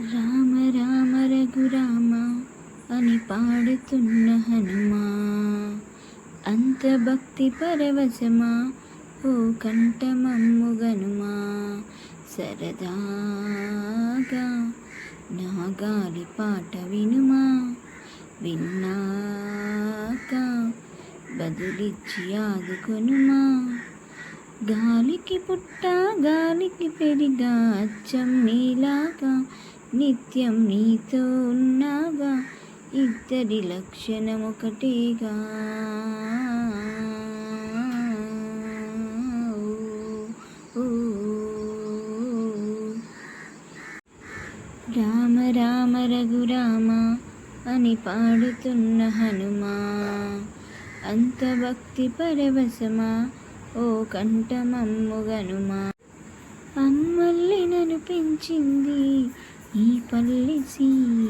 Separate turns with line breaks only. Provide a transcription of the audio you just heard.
రామ రామ రఘురామ అని పాడుతున్న హనుమా, అంత భక్తి పరవశమా ఓ కంఠమమ్ము గనుమా. సరదాగా నా గాలి పాట వినుమా, విన్నాక బదులిచ్చి ఆదుకొనుమా. గాలికి పుట్ట గాలికి పెరిగా అచ్చం నీలాగా, నిత్యం నీతో ఉన్నాగా, ఇద్దరి లక్షణం ఒకటేగా. రామ రామ రఘురామ అని పాడుతున్న హనుమా, అంత భక్తి పరవశమా ఓ కంఠమమ్ము గనుమా. అమ్మల్లి నన్ను పెంచింది ఈ పల్లె సీమ,